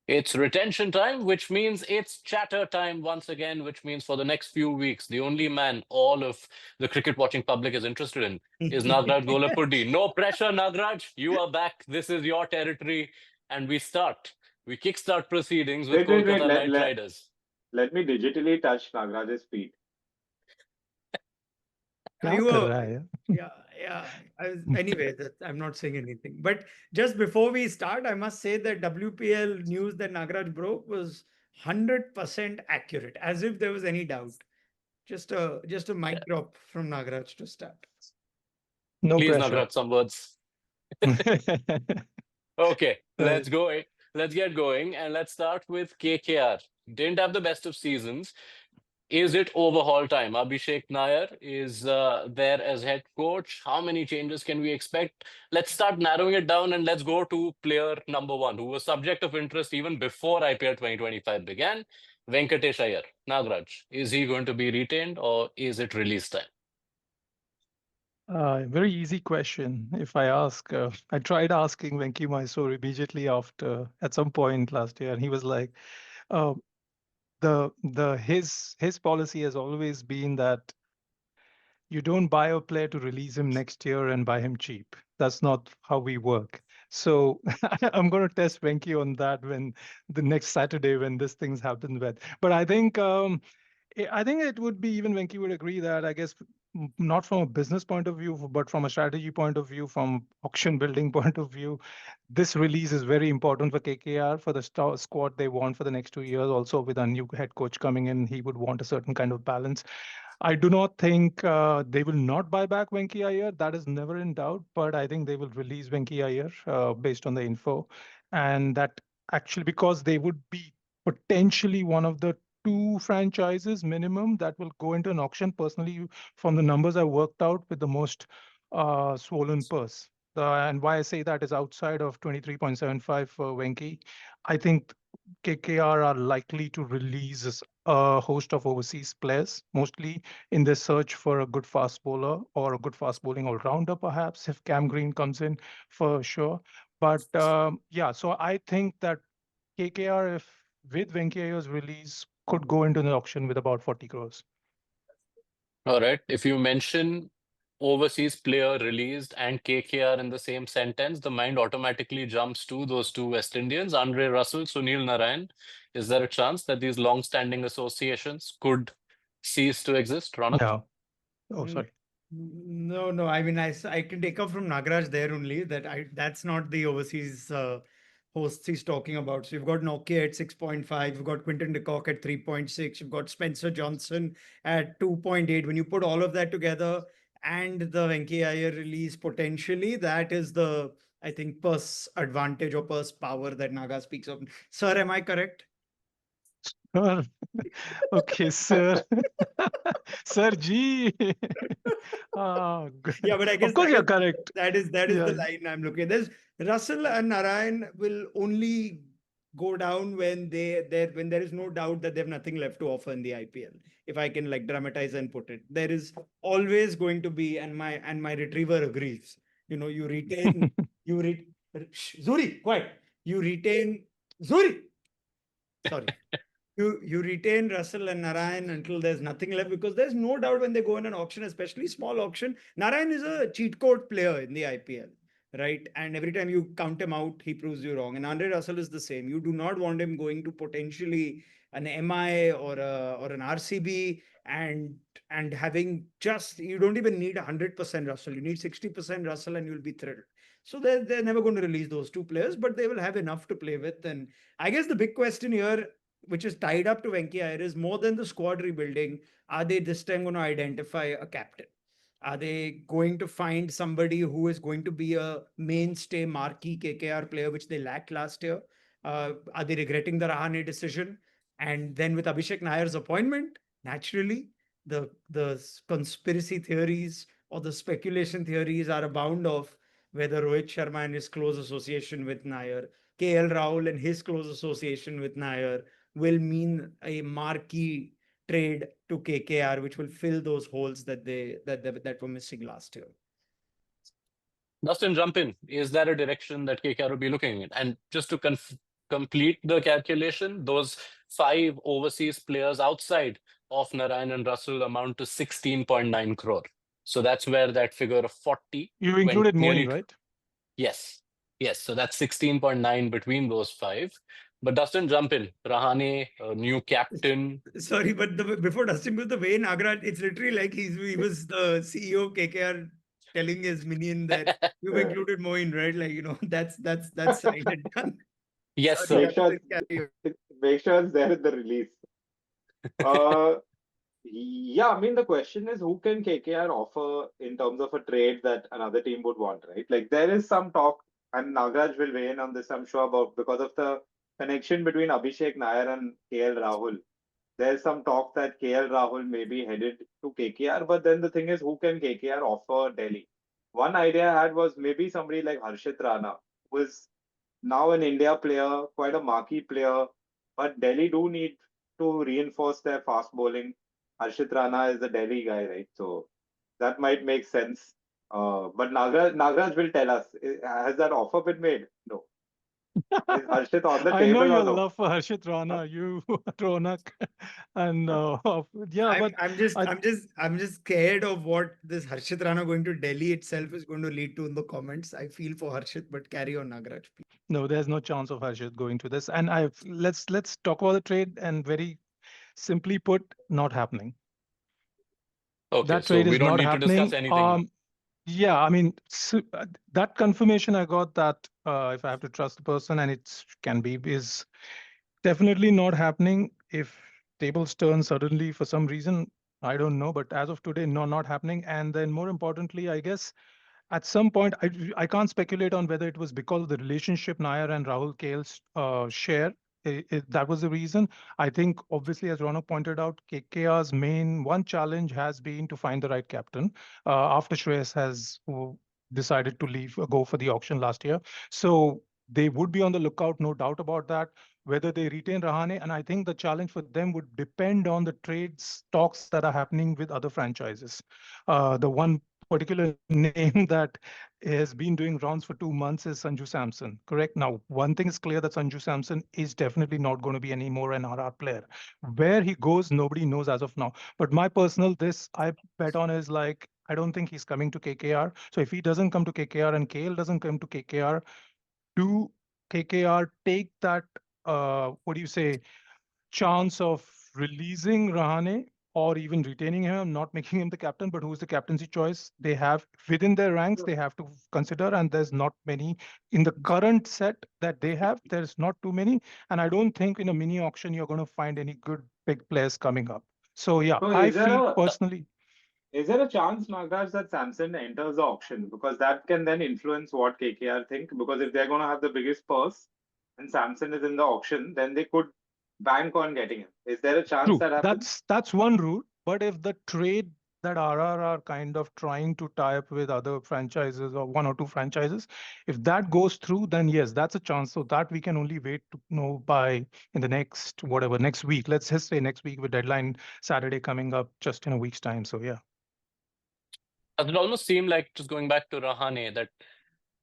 It's retention time, which means it's chatter time once again, which means for the next few weeks, the only man all of the cricket watching public is interested in is Nagraj Golapurdi. No pressure, Nagraj. You are back. This is your territory. And we start. We kickstart proceedings with Wait. Kolkata Knight Riders. Let me digitally touch Nagaraj's feet. Are क्या you कर a, रहा है यार? yeah. Anyway, I'm not saying anything. But just before we start, I must say that WPL news that Nagaraj broke was 100% accurate, as if there was any doubt. Just a mic drop from Nagaraj to start. No Please, pressure. Nagraj, some words. Okay, let's go. Let's get going. And let's start with KKR. Didn't have the best of seasons. Is it overhaul time? Abhishek Nair is there as head coach. How many changes can we expect? Let's start narrowing it down and let's go to player number one, who was subject of interest even before IPL 2025 began, Venkatesh Iyer. Nagraj, is he going to be retained or is it release time? Very easy question. If I ask, I tried asking Venki Mysore immediately after, at some point last year, and he was like, uh, his policy has always been that you don't buy a player to release him next year and buy him cheap. That's not how we work. So I'm going to test Venki on that when the next Saturday when this things happen with. But I think it would be, even Venki would agree that, I guess, not from a business point of view, but from a strategy point of view, from auction building point of view, this release is very important for KKR, for the squad they want for the next 2 years. Also, with a new head coach coming in, he would want a certain kind of balance. I do not think they will not buy back Venki Iyer. That is never in doubt. But I think they will release Venki Iyer based on the info. And that actually, because they would be potentially one of the two franchises minimum that will go into an auction. Personally, from the numbers I worked out, with the most swollen purse. And why I say that is outside of 23.75 for Venki. I think KKR are likely to release a host of overseas players, mostly in their search for a good fast bowler or a good fast bowling all-rounder, perhaps, if Cam Green comes in, for sure. But yeah, so I think that KKR, if with Venkayya's release, could go into the auction with about 40 crores. All right. If you mention overseas player released and KKR in the same sentence, the mind automatically jumps to those two West Indians, Andre Russell, Sunil Narayan. Is there a chance that these long-standing associations could cease to exist, Ronak? No. Oh, sorry. No. I mean, I can take up from Nagaraj there only that that's not the overseas hosts he's talking about. So you've got Nokia at 6.5, you've got Quinton de Kock at 3.6, you've got Spencer Johnson at 2.8. When you put all of that together and the Venki Iyer release potentially, that is the, I think, purse advantage or purse power that Naga speaks of. Sir, am I correct? Okay, sir. Sir G. Yeah, but I guess of course you're correct. That is Yeah. the line I'm looking at. There's Russell and Narayan will only go down when when there is no doubt that they have nothing left to offer in the IPL. If I can like dramatize and put it, there is always going to be, and my retriever agrees. You retain Zuri, quiet. You retain Zuri. Sorry. You retain Russell and Narayan until there's nothing left, because there's no doubt when they go in an auction, especially small auction, Narayan is a cheat code player in the IPL, right? And every time you count him out, he proves you wrong. And Andre Russell is the same. You do not want him going to potentially an MI or an RCB and having just, you don't even need 100% Russell. You need 60% Russell and you'll be thrilled. So they're never going to release those two players, but they will have enough to play with. And I guess the big question here, which is tied up to Venki Iyer, is more than the squad rebuilding. Are they this time going to identify a captain? Are they going to find somebody who is going to be a mainstay marquee KKR player, which they lacked last year? Are they regretting the Rahane decision? And then with Abhishek Nair's appointment, naturally, the conspiracy theories or the speculation theories are abound of whether Rohit Sharma and his close association with Nair, KL Rahul and his close association with Nair, will mean a marquee trade to KKR, which will fill those holes that were missing last year. Dustin, jump in. Is that a direction that KKR will be looking at? And just to complete the calculation, those 5 overseas players outside of Narayan and Russell amount to 16.9 crore. So that's where that figure of 40 You went included nearly Moeen, right? Yes. Yes. So that's 16.9 between those 5. But Dustin, jump in. Rahane, a new captain. Sorry, but before Dustin goes, the way Nagaraj, it's literally like he was the CEO of KKR telling his minion that you've included Moeen, right? Like, that's signed and done. Yes, Sorry, sir. Make sure carry on. make sure it's there in the release. Uh, yeah, I mean the question is who can KKR offer in terms of a trade that another team would want, right? Like there is some talk, and Nagaraj will weigh in on this, I'm sure, about because of the connection between Abhishek Nair and KL Rahul. There's some talk that KL Rahul may be headed to KKR, but then the thing is, who can KKR offer Delhi? One idea I had was maybe somebody like Harshit Rana, who is now an India player, quite a marquee player, but Delhi do need to reinforce their fast bowling. Harshit Rana is the Delhi guy, right? So that might make sense. But Nagraj will tell us, has that offer been made? No. Is Harshit on the I know table or your no? love for Harshit Rana, you Ronak, and Huh? yeah, but I I'm just scared of what this Harshit Rana going to Delhi itself is going to lead to in the comments. I feel for Harshit, but carry on, Nagraj, please. no, there's no chance of Harshit going to this. And let's talk about the trade, and very simply put, not happening. Okay, That so trade we is don't not need to discuss happening. anything now. Yeah, I mean, that confirmation I got that if I have to trust the person, and it can be, is definitely not happening. If tables turn suddenly for some reason, I don't know, but as of today, no, not happening. And then more importantly, I guess at some point, I can't speculate on whether it was because of the relationship Nair and Rahul Kale's share. That was the reason. I think, obviously, as Ronak pointed out, KKR's main one challenge has been to find the right captain after Shreyas has decided to leave, go for the auction last year. So they would be on the lookout, no doubt about that. Whether they retain Rahane, and I think the challenge for them would depend on the trades talks that are happening with other franchises. The one particular name that has been doing rounds for 2 months is Sanju Samson. Correct. Now, one thing is clear that Sanju Samson is definitely not going to be any more an RR player. Where he goes, nobody knows as of now. But my personal, this I bet on is like, I don't think he's coming to KKR. So if he doesn't come to KKR and KL doesn't come to KKR, do KKR take that, what do you say, chance of releasing Rahane or even retaining him, not making him the captain, but who's the captaincy choice they have within their ranks, they have to consider. And there's not many in the current set that they have. There's not too many. And I don't think in a mini auction, you're going to find any good big players coming up. So yeah, So I feel personally. is there a chance, Nagraj, that Samson enters the auction? Because that can then influence what KKR think. Because if they're going to have the biggest purse and Samson is in the auction, then they could bank on getting him. Is there a chance True. that happens? That's one route. But if the trade that RR are kind of trying to tie up with other franchises or one or two franchises, if that goes through, then yes, that's a chance. So that we can only wait to know by in the next whatever next week. Let's just say next week with deadline Saturday coming up just in a week's time. So yeah. It almost seemed like, just going back to Rahane, that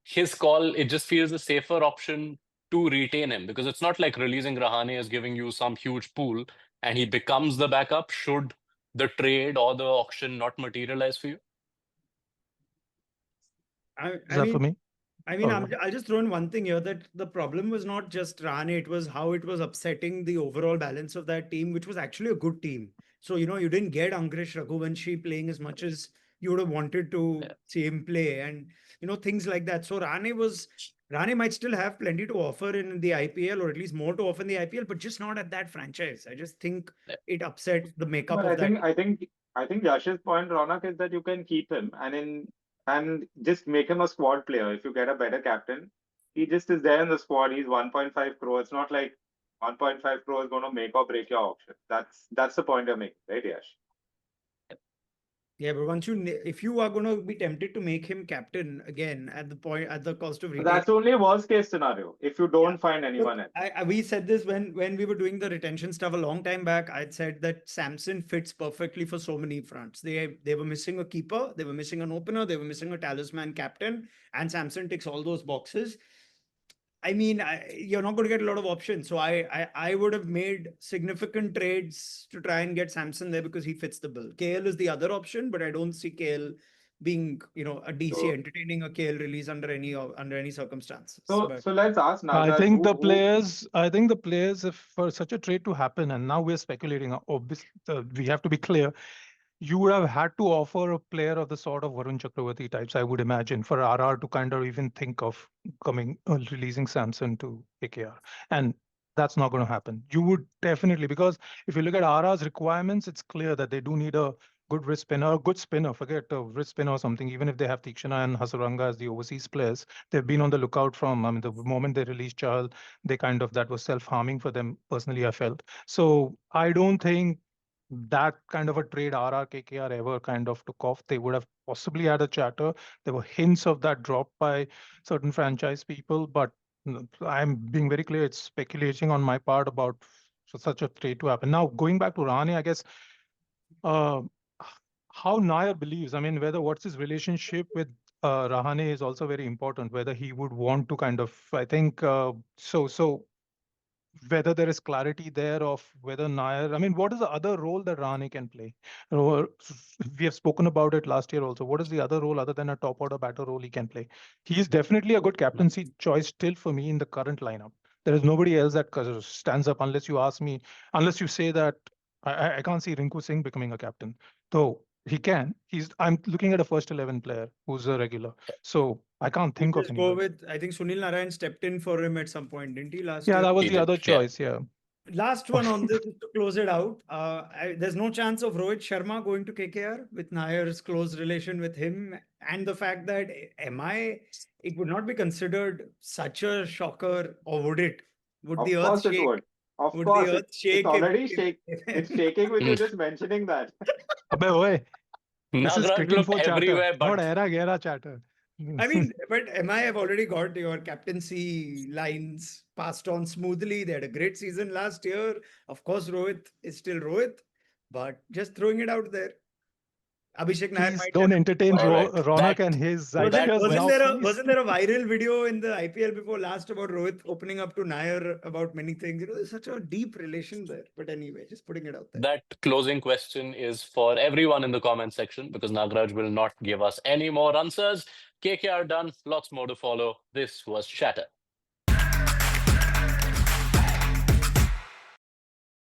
his call, it just feels a safer option to retain him, because it's not like releasing Rahane is giving you some huge pool and he becomes the backup should the trade or the auction not materialize for you. I, Is I that mean, for me? Oh, I'll just throw in one thing here, that the problem was not just Rane, it was how it was upsetting the overall balance of that team, which was actually a good team. So, you didn't get Angresh Raghuvanshi playing as much as you would have wanted to Yeah. see him play, and, things like that. So Rane might still have plenty to offer in the IPL, or at least more to offer in the IPL, but just not at that franchise. I just think Yeah. it upset the makeup But of that. I think Yash's point, Ronak, is that you can keep him and just make him a squad player. If you get a better captain, he just is there in the squad. He's 1.5 crore. It's not like 1.5 crore is going to make or break your auction. That's the point you're making, right, Yash? Yeah, but if you are going to be tempted to make him captain again at the cost of But retaining. that's only a worst case scenario if you don't find anyone Look, else. we said this when we were doing the retention stuff a long time back. I'd said that Samson fits perfectly for so many fronts. They were missing a keeper, they were missing an opener, they were missing a talisman captain, and Samson ticks all those boxes. I mean, you're not going to get a lot of options. So I would have made significant trades to try and get Samson there because he fits the bill. KL is the other option, but I don't see KL being, a DC So, entertaining a KL release under any circumstances. so, But so let's ask I Nagraj, think the who players, if for such a trade to happen, and now we're speculating, obviously, we have to be clear, you would have had to offer a player of the sort of Varun Chakravarti types, I would imagine, for RR to kind of even think of releasing Samson to KKR. And that's not going to happen. You would definitely, because if you look at RR's requirements, it's clear that they do need a good wrist spinner, a good spinner, forget a wrist spinner or something. Even if they have Tikshana and Hasaranga as the overseas players, they've been on the lookout from, I mean, the moment they released Chahal, that was self-harming for them, personally, I felt. So I don't think that kind of a trade RRKKR ever kind of took off. They would have possibly had a chatter. There were hints of that dropped by certain franchise people, but I'm being very clear. It's speculating on my part about such a trade to happen. Now, going back to Rahane, I guess uh, how Nair believes, I mean, what's his relationship with Rahane is also very important, whether he would want to kind of, I think, whether there is clarity there of whether Nair, I mean, what is the other role that Rahane can play? We have spoken about it last year also. What is the other role other than a top order batter role he can play? He is definitely a good captaincy choice still for me in the current lineup. There is nobody else that stands up unless you ask me, unless you say that I can't see Rinku Singh becoming a captain. Though he can. I'm looking at a first 11 player who's a regular. So I can't think of just go anybody. with, I think Sunil Narayan stepped in for him at some point, didn't he, last Yeah, year? that was He the did, other yeah. choice. Yeah. Last one on this is to close it out. There's no chance of Rohit Sharma going to KKR with Nair's close relation with him and the fact that it would not be considered such a shocker, or would it? Would the Of earth course it shake? would. Of Would the course, earth it's shake already if shake. It's shaking with you Mm. just mentioning that. Abbe, oi. This is Nagraj looked Cricinfo chatter, everywhere, not but era gera chatter. I mean, but MI have already got your captaincy lines passed on smoothly. They had a great season last year. Of course, Rohit is still Rohit, but just throwing it out there. Abhishek Nair Please might don't have entertain all right. Ronak and his That ideas wasn't now, there a please. wasn't there a viral video in the IPL before last about Rohit opening up to Nair about many things? There's such a deep relation there. But anyway, just putting it out there. that closing question is for everyone in the comment section because Nagraj will not give us any more answers. KKR done, lots more to follow. This was Chatter.